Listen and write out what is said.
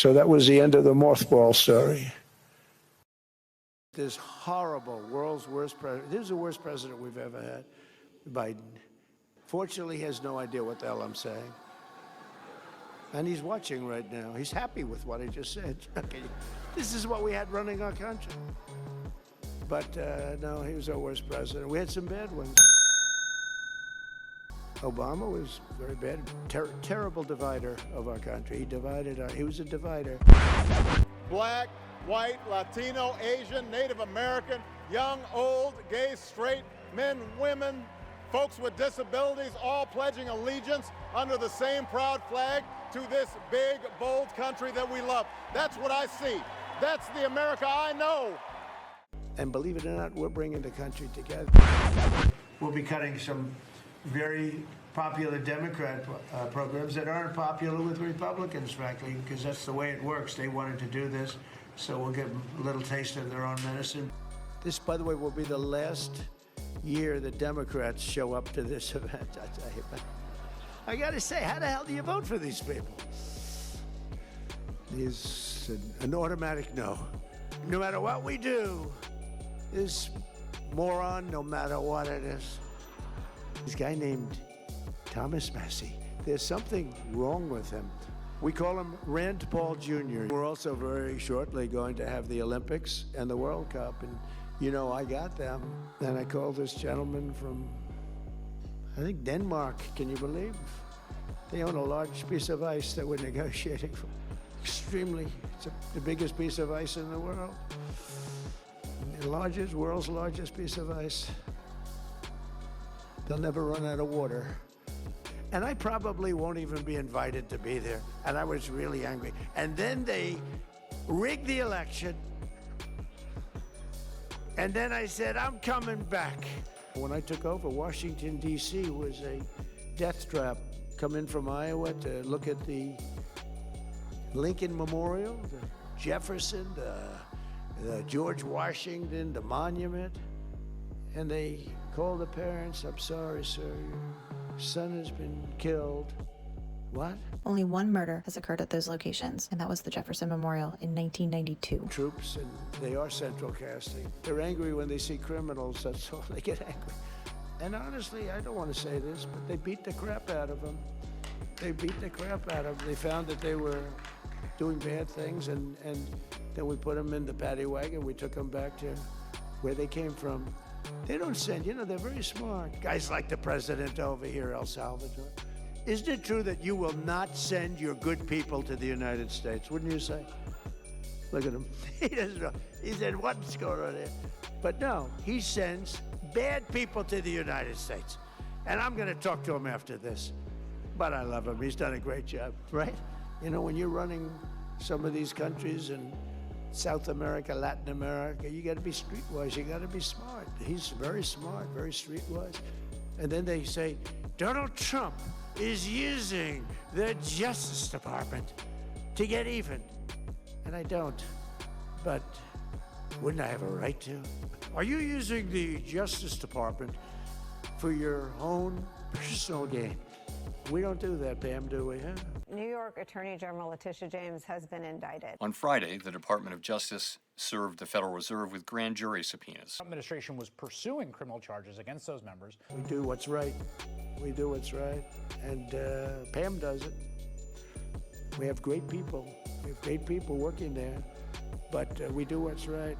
So that was the end of the mothball story. This horrible, world's worst president. This is the worst president we've ever had, Biden. Fortunately, he has no idea what the hell I'm saying. And he's watching right now. He's happy with what I just said. Okay. This is what we had running our country. But no, he was our worst president. We had some bad ones. Obama was very bad, terrible divider of our country. He was a divider. Black, white, Latino, Asian, Native American, young, old, gay, straight, men, women, folks with disabilities, all pledging allegiance under the same proud flag to this big, bold country that we love. That's what I see. That's the America I know. And believe it or not, we're bringing the country together. We'll be cutting some very popular Democrat programs that aren't popular with Republicans, frankly, because that's the way it works. They wanted to do this, so we'll give them a little taste of their own medicine. This, by the way, will be the last year that Democrats show up to this event. I got to say, how the hell do you vote for these people? It's an automatic no. No matter what we do, this moron, no matter what it is. This guy named Thomas Massey, there's something wrong with him. We call him Rand Paul Jr. We're also very shortly going to have the Olympics and the World Cup. And, you know, I got them. And I called this gentleman from, I think, Denmark. Can you believe? They own a large piece of ice that we're negotiating for. It's the biggest piece of ice in the world. The world's largest piece of ice. They'll never run out of water. And I probably won't even be invited to be there. And I was really angry. And then they rigged the election. And then I said, I'm coming back. When I took over, Washington, D.C. was a death trap. Come in from Iowa to look at the Lincoln Memorial, the Jefferson, the George Washington, the monument. And they called the parents, I'm sorry, sir, your son has been killed. What? Only one murder has occurred at those locations, and that was the Jefferson Memorial in 1992. Troops, and they are central casting. They're angry when they see criminals, that's all. They get angry. And honestly, I don't want to say this, but they beat the crap out of them. They beat the crap out of them. They found that they were doing bad things, and then we put them in the paddy wagon. We took them back to where they came from. They don't send, they're very smart. Guys like the president over here, El Salvador. Isn't it true that you will not send your good people to the United States? Wouldn't you say? Look at him. He doesn't know. He said, what's going on here? But no, he sends bad people to the United States. And I'm going to talk to him after this. But I love him. He's done a great job, right? When you're running some of these countries in South America, Latin America, you got to be streetwise. You got to be smart. He's very smart, very streetwise. And then they say, Donald Trump is using the Justice Department to get even. And I don't. But wouldn't I have a right to? Are you using the Justice Department for your own personal gain? We don't do that, Pam, do we? Huh? New York Attorney General Letitia James has been indicted. On Friday, the Department of Justice served the Federal Reserve with grand jury subpoenas. The administration was pursuing criminal charges against those members. We do what's right. We do what's right. And Pam does it. We have great people. We have great people working there. But we do what's right.